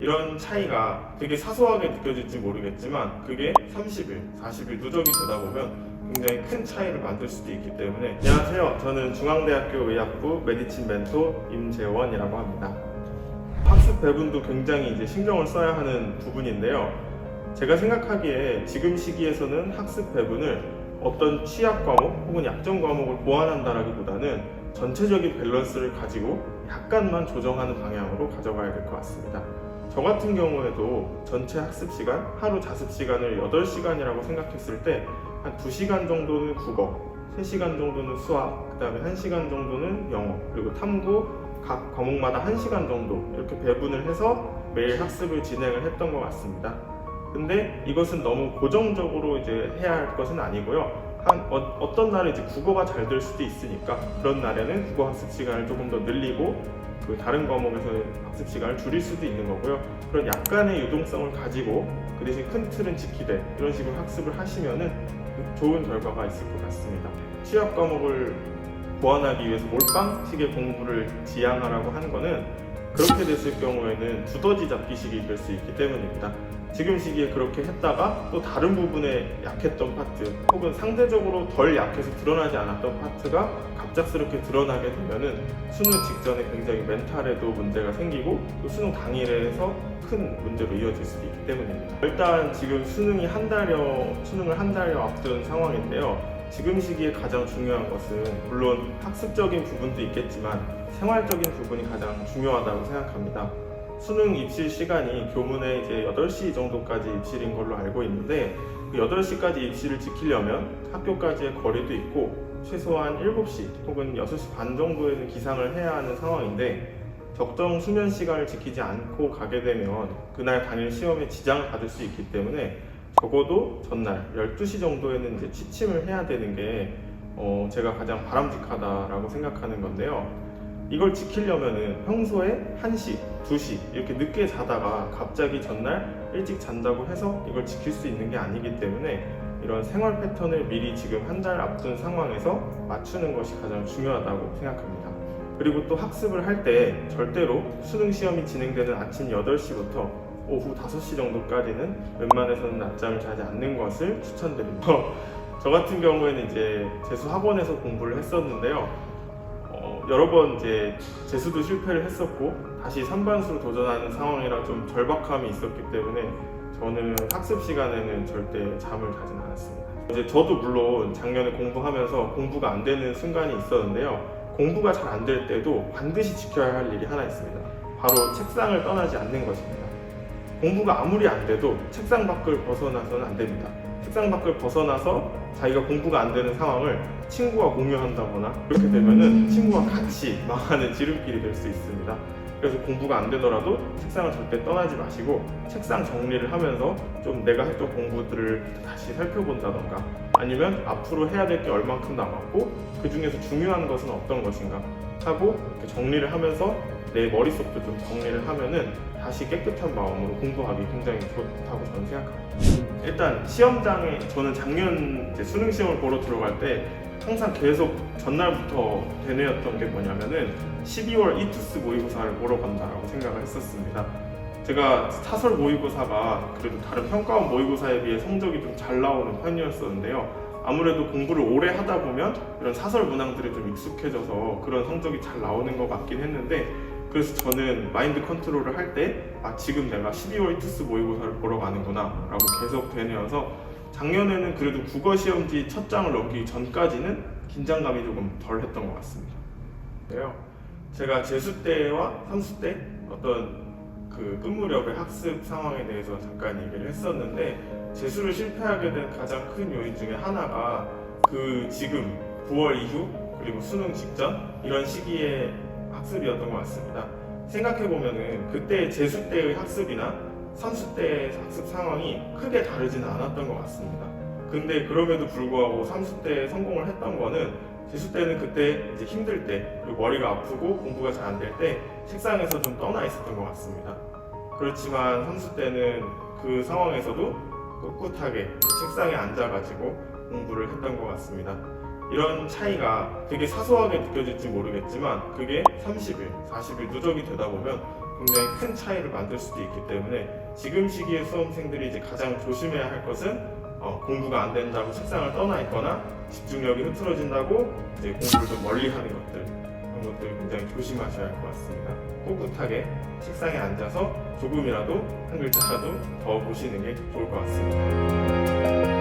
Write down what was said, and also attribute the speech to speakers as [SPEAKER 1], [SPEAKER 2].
[SPEAKER 1] 이런 차이가 되게 사소하게 느껴질지 모르겠지만 그게 30일, 40일 누적이 되다 보면 굉장히 큰 차이를 만들 수도 있기 때문에. 안녕하세요. 저는 중앙대학교 의학부 메디친 멘토 임재원이라고 합니다. 학습 배분도 굉장히 이제 신경을 써야 하는 부분인데요. 제가 생각하기에 지금 시기에서는 학습 배분을 어떤 취약 과목 혹은 약점 과목을 보완한다라기보다는 전체적인 밸런스를 가지고 약간만 조정하는 방향으로 가져가야 될 것 같습니다. 저 같은 경우에도 전체 학습 시간, 하루 자습 시간을 8시간이라고 생각했을 때 한 2시간 정도는 국어, 3시간 정도는 수학, 그 다음에 1시간 정도는 영어, 그리고 탐구 각 과목마다 1시간 정도 이렇게 배분을 해서 매일 학습을 진행을 했던 것 같습니다. 근데 이것은 너무 고정적으로 이제 해야 할 것은 아니고요. 어떤 날은 이제 국어가 잘 될 수도 있으니까 그런 날에는 국어 학습 시간을 조금 더 늘리고 그 다른 과목에서 학습 시간을 줄일 수도 있는 거고요. 그런 약간의 유동성을 가지고 그 대신 큰 틀은 지키되 이런 식으로 학습을 하시면은 좋은 결과가 있을 것 같습니다. 취약 과목을 보완하기 위해서 몰빵식의 공부를 지향하라고 하는 거는 그렇게 됐을 경우에는 두더지 잡기식이 될 수 있기 때문입니다. 지금 시기에 그렇게 했다가 또 다른 부분에 약했던 파트 혹은 상대적으로 덜 약해서 드러나지 않았던 파트가 갑작스럽게 드러나게 되면은 수능 직전에 굉장히 멘탈에도 문제가 생기고 또 수능 당일에 해서 큰 문제로 이어질 수도 있기 때문입니다. 일단 지금 수능을 한 달여 앞둔 상황인데요. 지금 시기에 가장 중요한 것은 물론 학습적인 부분도 있겠지만 생활적인 부분이 가장 중요하다고 생각합니다. 수능 입실 시간이 교문에 이제 8시 정도까지 입실인 걸로 알고 있는데 그 8시까지 입실을 지키려면 학교까지의 거리도 있고 최소한 7시 혹은 6시 반 정도에는 기상을 해야 하는 상황인데 적정 수면 시간을 지키지 않고 가게 되면 그날 당일 시험에 지장을 받을 수 있기 때문에 적어도 전날 12시 정도에는 이제 취침을 해야 되는 게 제가 가장 바람직하다라고 생각하는 건데요. 이걸 지키려면은 평소에 1시, 2시 이렇게 늦게 자다가 갑자기 전날 일찍 잔다고 해서 이걸 지킬 수 있는 게 아니기 때문에 이런 생활 패턴을 미리 지금 한 달 앞둔 상황에서 맞추는 것이 가장 중요하다고 생각합니다. 그리고 또 학습을 할 때 절대로 수능 시험이 진행되는 아침 8시부터 오후 5시 정도까지는 웬만해서는 낮잠을 자지 않는 것을 추천드립니다. 저 같은 경우에는 이제 재수 학원에서 공부를 했었는데요. 여러 번 이제 재수도 실패를 했었고 다시 선반수로 도전하는 상황이라 좀 절박함이 있었기 때문에 저는 학습 시간에는 절대 잠을 자진 않았습니다. 이제 저도 물론 작년에 공부하면서 공부가 안 되는 순간이 있었는데요. 공부가 잘 안 될 때도 반드시 지켜야 할 일이 하나 있습니다. 바로 책상을 떠나지 않는 것입니다. 공부가 아무리 안 돼도 책상 밖을 벗어나서는 안 됩니다. 책상 밖을 벗어나서 자기가 공부가 안 되는 상황을 친구와 공유한다거나 그렇게 되면은 친구와 같이 망하는 지름길이 될 수 있습니다. 그래서 공부가 안 되더라도 책상을 절대 떠나지 마시고 책상 정리를 하면서 좀 내가 했던 공부들을 다시 살펴본다던가 아니면 앞으로 해야 될 게 얼만큼 남았고 그 중에서 중요한 것은 어떤 것인가 하고 이렇게 정리를 하면서 내 머릿속도 좀 정리를 하면은 다시 깨끗한 마음으로 공부하기 굉장히 좋다고 저는 생각합니다. 일단 시험장에 저는 작년 이제 수능 시험을 보러 들어갈 때 항상 계속 전날부터 되뇌었던 게 뭐냐면은 12월 이투스 모의고사를 보러 간다라고 생각을 했었습니다. 제가 사설 모의고사가 그래도 다른 평가원 모의고사에 비해 성적이 좀 잘 나오는 편이었었는데요. 아무래도 공부를 오래 하다 보면 이런 사설 문항들이 좀 익숙해져서 그런 성적이 잘 나오는 것 같긴 했는데 그래서 저는 마인드 컨트롤을 할 때 지금 내가 12월 이투스 모의고사를 보러 가는구나 라고 계속 되뇌어서 작년에는 그래도 국어 시험지 첫 장을 넘기기 전까지는 긴장감이 조금 덜 했던 것 같습니다. 제가 재수 때와 삼수 때 어떤 그 끝무렵의 학습 상황에 대해서 잠깐 얘기를 했었는데 재수를 실패하게 된 가장 큰 요인 중에 하나가 그 지금 9월 이후 그리고 수능 직전 이런 시기에 학습이었던 것 같습니다. 생각해보면은 그때 재수 때의 학습이나 삼수 때의 학습 상황이 크게 다르지는 않았던 것 같습니다. 근데 그럼에도 불구하고 삼수 때 성공을 했던 거는 재수 때는 그때 이제 힘들 때 그리고 머리가 아프고 공부가 잘 안 될 때 책상에서 좀 떠나 있었던 것 같습니다. 그렇지만 삼수 때는 그 상황에서도 꿋꿋하게 책상에 앉아가지고 공부를 했던 것 같습니다. 이런 차이가 되게 사소하게 느껴질지 모르겠지만 그게 30일, 40일 누적이 되다 보면 굉장히 큰 차이를 만들 수도 있기 때문에 지금 시기에 수험생들이 이제 가장 조심해야 할 것은 공부가 안 된다고 책상을 떠나 있거나 집중력이 흐트러진다고 이제 공부를 좀 멀리 하는 것들, 그런 것들 굉장히 조심하셔야 할 것 같습니다. 꿋꿋하게 책상에 앉아서 조금이라도 한 글자라도 더 보시는 게 좋을 것 같습니다.